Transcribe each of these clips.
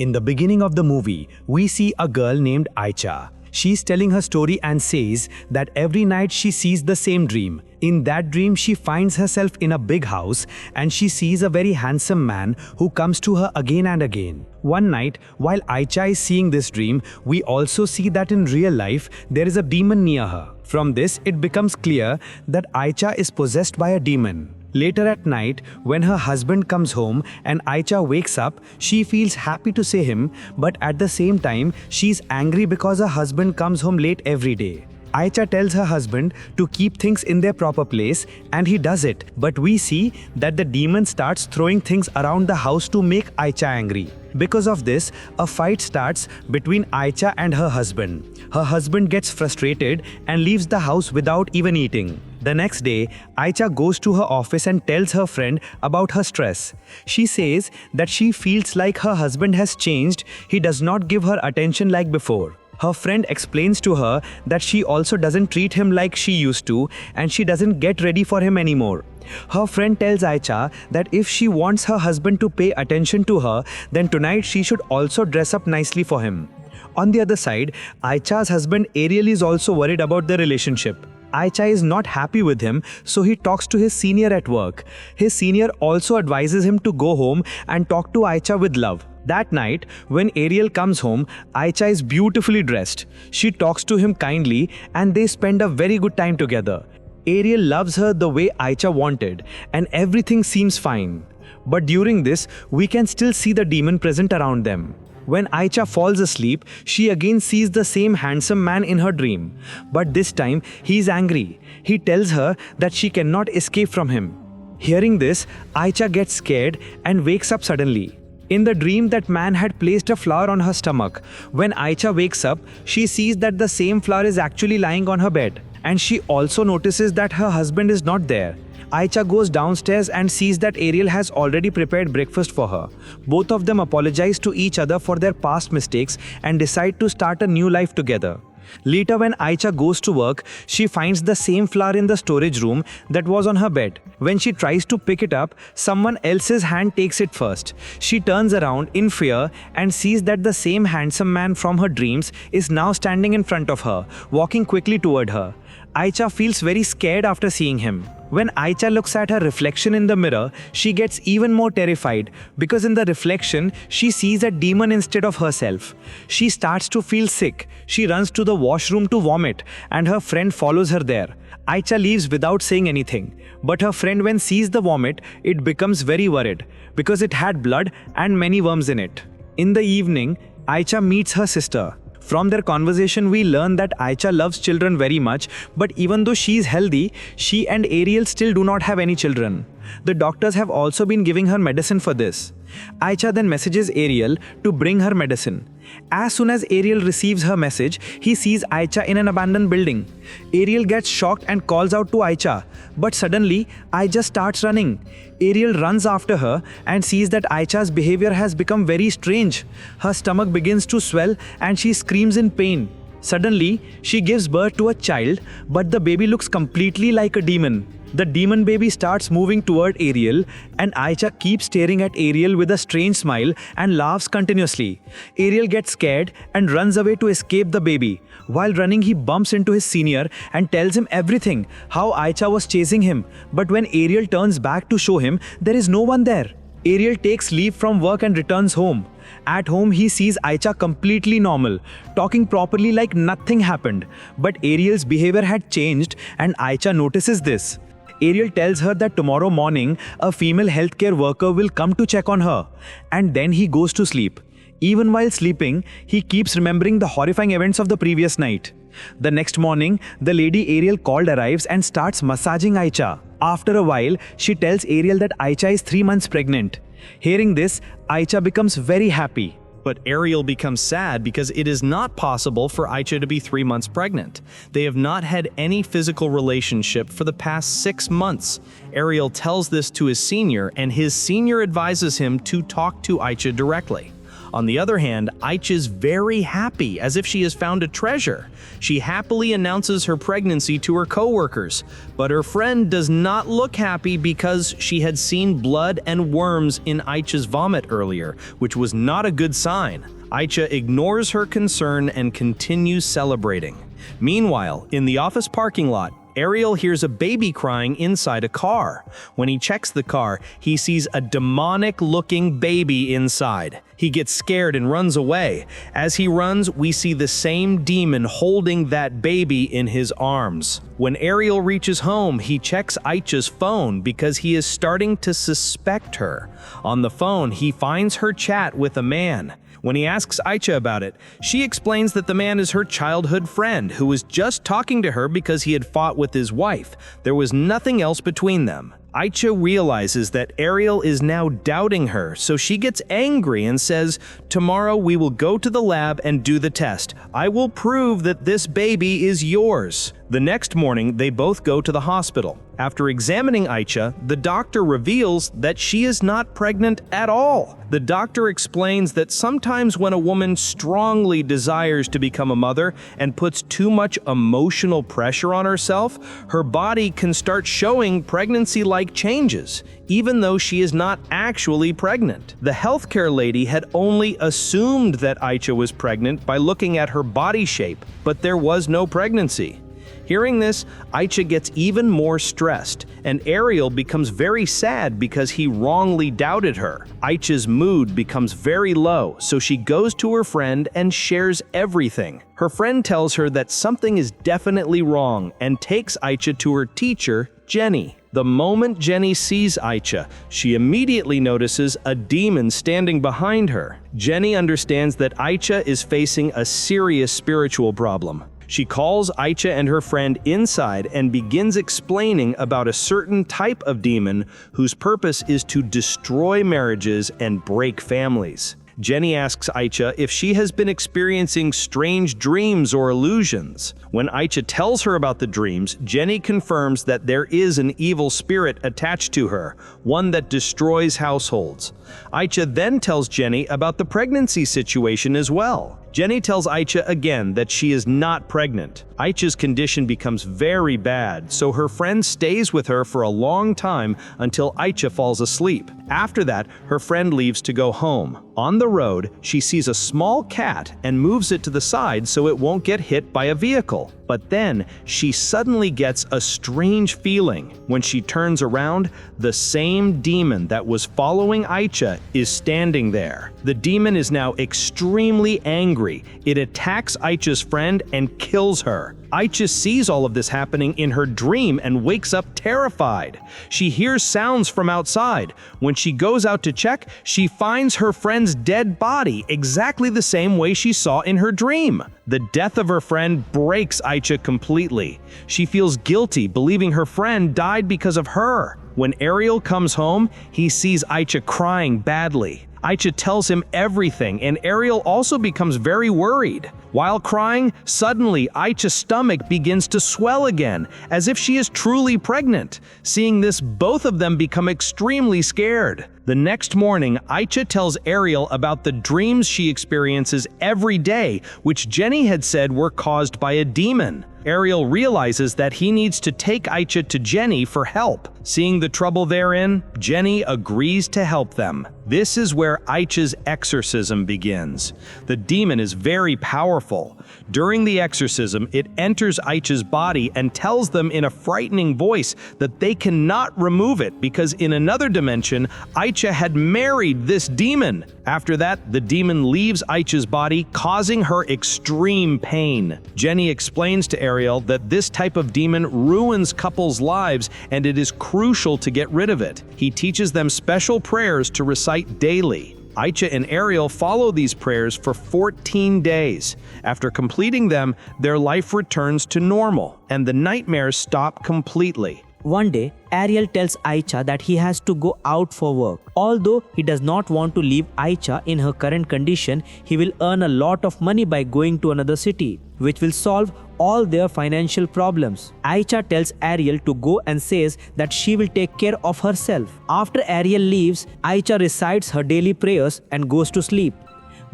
In the beginning of the movie, we see a girl named Aicha. She's telling her story and says that every night she sees the same dream. In that dream, she finds herself in a big house and she sees a very handsome man who comes to her again and again. One night, while Aicha is seeing this dream, we also see that in real life, there is a demon near her. From this, it becomes clear that Aicha is possessed by a demon. Later at night, when her husband comes home and Aicha wakes up, she feels happy to see him, but at the same time, she's angry because her husband comes home late every day. Aicha tells her husband to keep things in their proper place and he does it, but we see that the demon starts throwing things around the house to make Aicha angry. Because of this, a fight starts between Aicha and her husband. Her husband gets frustrated and leaves the house without even eating. The next day, Aicha goes to her office and tells her friend about her stress. She says that she feels like her husband has changed, he does not give her attention like before. Her friend explains to her that she also doesn't treat him like she used to and she doesn't get ready for him anymore. Her friend tells Aicha that if she wants her husband to pay attention to her, then tonight she should also dress up nicely for him. On the other side, Aicha's husband Ariel is also worried about the relationship. Aicha is not happy with him, so he talks to his senior at work. His senior also advises him to go home and talk to Aicha with love. That night, when Ariel comes home, Aicha is beautifully dressed. She talks to him kindly and they spend a very good time together. Ariel loves her the way Aicha wanted and everything seems fine. But during this, we can still see the demon present around them. When Aicha falls asleep, she again sees the same handsome man in her dream. But this time, he is angry. He tells her that she cannot escape from him. Hearing this, Aicha gets scared and wakes up suddenly. In the dream, that man had placed a flower on her stomach. When Aicha wakes up, she sees that the same flower is actually lying on her bed. And she also notices that her husband is not there. Aicha goes downstairs and sees that Ariel has already prepared breakfast for her. Both of them apologize to each other for their past mistakes and decide to start a new life together. Later, when Aicha goes to work, she finds the same flower in the storage room that was on her bed. When she tries to pick it up, someone else's hand takes it first. She turns around in fear and sees that the same handsome man from her dreams is now standing in front of her, walking quickly toward her. Aicha feels very scared after seeing him. When Aicha looks at her reflection in the mirror, she gets even more terrified because in the reflection, she sees a demon instead of herself. She starts to feel sick. She runs to the washroom to vomit and her friend follows her there. Aicha leaves without saying anything. But her friend, when sees the vomit, it becomes very worried because it had blood and many worms in it. In the evening, Aicha meets her sister. From their conversation, we learn that Aicha loves children very much, but even though she is healthy, she and Ariel still do not have any children. The doctors have also been giving her medicine for this. Aicha then messages Ariel to bring her medicine. As soon as Ariel receives her message, he sees Aicha in an abandoned building. Ariel gets shocked and calls out to Aicha, but suddenly Aicha starts running. Ariel runs after her and sees that Aicha's behavior has become very strange. Her stomach begins to swell and she screams in pain. Suddenly, she gives birth to a child, but the baby looks completely like a demon. The demon baby starts moving toward Ariel and Aicha keeps staring at Ariel with a strange smile and laughs continuously. Ariel gets scared and runs away to escape the baby. While running, he bumps into his senior and tells him everything, how Aicha was chasing him. But when Ariel turns back to show him, there is no one there. Ariel takes leave from work and returns home. At home, he sees Aicha completely normal, talking properly like nothing happened. But Ariel's behavior had changed and Aicha notices this. Ariel tells her that tomorrow morning, a female healthcare worker will come to check on her. And then he goes to sleep. Even while sleeping, he keeps remembering the horrifying events of the previous night. The next morning, the lady Ariel called arrives and starts massaging Aicha. After a while, she tells Ariel that Aicha is 3 months pregnant. Hearing this, Aicha becomes very happy. But Ariel becomes sad because it is not possible for Aicha to be 3 months pregnant. They have not had any physical relationship for the past 6 months. Ariel tells this to his senior and his senior advises him to talk to Aicha directly. On the other hand, Aicha is very happy, as if she has found a treasure. She happily announces her pregnancy to her coworkers, but her friend does not look happy because she had seen blood and worms in Aicha's vomit earlier, which was not a good sign. Aicha ignores her concern and continues celebrating. Meanwhile, in the office parking lot, Ariel hears a baby crying inside a car. When he checks the car, he sees a demonic-looking baby inside. He gets scared and runs away. As he runs, we see the same demon holding that baby in his arms. When Ariel reaches home, he checks Aicha's phone because he is starting to suspect her. On the phone, he finds her chat with a man. When he asks Aicha about it, she explains that the man is her childhood friend who was just talking to her because he had fought with his wife. There was nothing else between them. Aicha realizes that Ariel is now doubting her, so she gets angry and says, "Tomorrow we will go to the lab and do the test. I will prove that this baby is yours." The next morning, they both go to the hospital. After examining Aicha, the doctor reveals that she is not pregnant at all. The doctor explains that sometimes when a woman strongly desires to become a mother and puts too much emotional pressure on herself, her body can start showing pregnancy-like changes, even though she is not actually pregnant. The healthcare lady had only assumed that Aicha was pregnant by looking at her body shape, but there was no pregnancy. Hearing this, Aicha gets even more stressed, and Ariel becomes very sad because he wrongly doubted her. Aicha's mood becomes very low, so she goes to her friend and shares everything. Her friend tells her that something is definitely wrong and takes Aicha to her teacher, Jenny. The moment Jenny sees Aicha, she immediately notices a demon standing behind her. Jenny understands that Aicha is facing a serious spiritual problem. She calls Aicha and her friend inside and begins explaining about a certain type of demon whose purpose is to destroy marriages and break families. Jenny asks Aicha if she has been experiencing strange dreams or illusions. When Aicha tells her about the dreams, Jenny confirms that there is an evil spirit attached to her, one that destroys households. Aicha then tells Jenny about the pregnancy situation as well. Jenny tells Aicha again that she is not pregnant. Aicha's condition becomes very bad, so her friend stays with her for a long time until Aicha falls asleep. After that, her friend leaves to go home. On the road, she sees a small cat and moves it to the side so it won't get hit by a vehicle. But then, she suddenly gets a strange feeling. When she turns around, the same demon that was following Aicha is standing there. The demon is now extremely angry. It attacks Aicha's friend and kills her. Aicha sees all of this happening in her dream and wakes up terrified. She hears sounds from outside. When she goes out to check, she finds her friend's dead body exactly the same way she saw in her dream. The death of her friend breaks Aicha completely. She feels guilty, believing her friend died because of her. When Ariel comes home, he sees Aicha crying badly. Aicha tells him everything, and Ariel also becomes very worried. While crying, suddenly Aicha's stomach begins to swell again, as if she is truly pregnant. Seeing this, both of them become extremely scared. The next morning, Aicha tells Ariel about the dreams she experiences every day, which Jenny had said were caused by a demon. Ariel realizes that he needs to take Aicha to Jenny for help. Seeing the trouble therein, Jenny agrees to help them. This is where Aicha's exorcism begins. The demon is very powerful. During the exorcism, it enters Aicha's body and tells them in a frightening voice that they cannot remove it because in another dimension, Aicha had married this demon. After that, the demon leaves Aicha's body, causing her extreme pain. Jenny explains to Ariel that this type of demon ruins couples' lives and it is crucial to get rid of it. He teaches them special prayers to recite daily. Aicha and Ariel follow these prayers for 14 days. After completing them, their life returns to normal, and the nightmares stop completely. One day, Ariel tells Aicha that he has to go out for work. Although he does not want to leave Aicha in her current condition, he will earn a lot of money by going to another city, which will solve all their financial problems. Aicha tells Ariel to go and says that she will take care of herself. After Ariel leaves, Aicha recites her daily prayers and goes to sleep.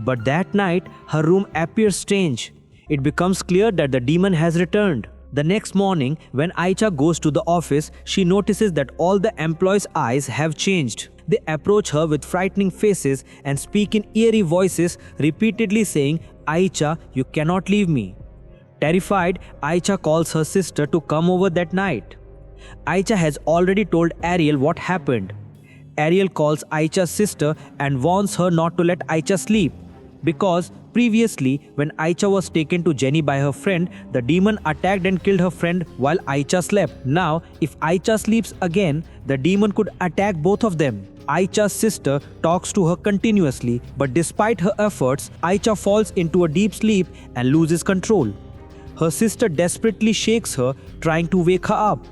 But that night, her room appears strange. It becomes clear that the demon has returned. The next morning, when Aicha goes to the office, she notices that all the employees' eyes have changed. They approach her with frightening faces and speak in eerie voices, repeatedly saying, "Aicha, you cannot leave me." Terrified, Aicha calls her sister to come over that night. Aicha has already told Ariel what happened. Ariel calls Aicha's sister and warns her not to let Aicha sleep. Because previously, when Aicha was taken to Jenny by her friend, the demon attacked and killed her friend while Aicha slept. Now, if Aicha sleeps again, the demon could attack both of them. Aicha's sister talks to her continuously, but despite her efforts, Aicha falls into a deep sleep and loses control. Her sister desperately shakes her, trying to wake her up.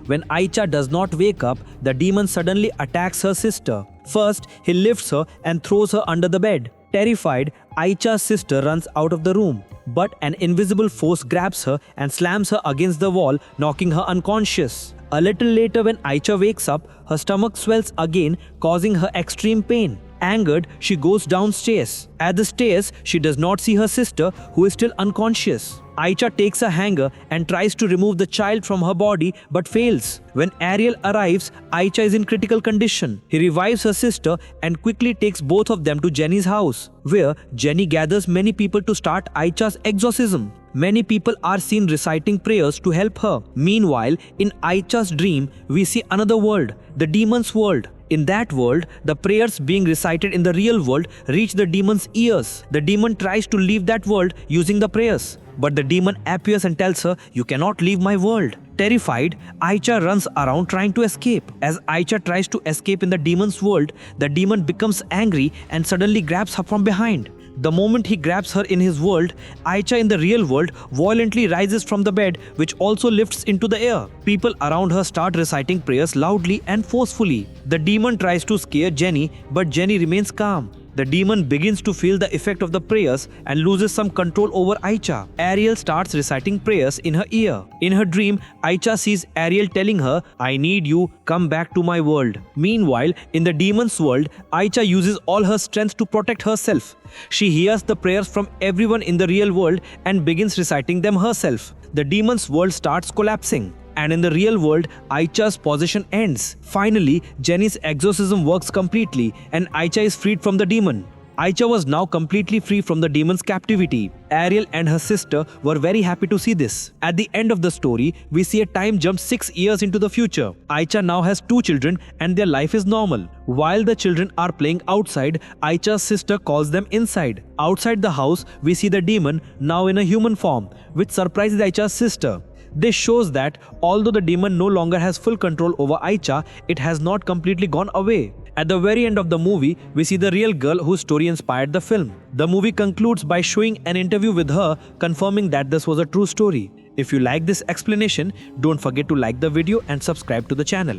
When Aicha does not wake up, the demon suddenly attacks her sister. First, he lifts her and throws her under the bed. Terrified, Aicha's sister runs out of the room. But an invisible force grabs her and slams her against the wall, knocking her unconscious. A little later, when Aicha wakes up, her stomach swells again, causing her extreme pain. Angered, she goes downstairs. At the stairs, she does not see her sister, who is still unconscious. Aicha takes a hanger and tries to remove the child from her body but fails. When Ariel arrives, Aicha is in critical condition. He revives her sister and quickly takes both of them to Jenny's house, where Jenny gathers many people to start Aicha's exorcism. Many people are seen reciting prayers to help her. Meanwhile, in Aicha's dream, we see another world, the demon's world. In that world, the prayers being recited in the real world reach the demon's ears. The demon tries to leave that world using the prayers. But the demon appears and tells her, "You cannot leave my world." Terrified, Aicha runs around trying to escape. As Aicha tries to escape in the demon's world, the demon becomes angry and suddenly grabs her from behind. The moment he grabs her in his world, Aicha in the real world violently rises from the bed, which also lifts into the air. People around her start reciting prayers loudly and forcefully. The demon tries to scare Jenny, but Jenny remains calm. The demon begins to feel the effect of the prayers and loses some control over Aicha. Ariel starts reciting prayers in her ear. In her dream, Aicha sees Ariel telling her, "I need you, come back to my world." Meanwhile, in the demon's world, Aicha uses all her strength to protect herself. She hears the prayers from everyone in the real world and begins reciting them herself. The demon's world starts collapsing. And in the real world, Aicha's possession ends. Finally, Jenny's exorcism works completely and Aicha is freed from the demon. Aicha was now completely free from the demon's captivity. Ariel and her sister were very happy to see this. At the end of the story, we see a time jump 6 years into the future. Aicha now has 2 children and their life is normal. While the children are playing outside, Aicha's sister calls them inside. Outside the house, we see the demon now in a human form, which surprises Aicha's sister. This shows that although the demon no longer has full control over Aicha, it has not completely gone away. At the very end of the movie, we see the real girl whose story inspired the film. The movie concludes by showing an interview with her, confirming that this was a true story. If you like this explanation, don't forget to like the video and subscribe to the channel.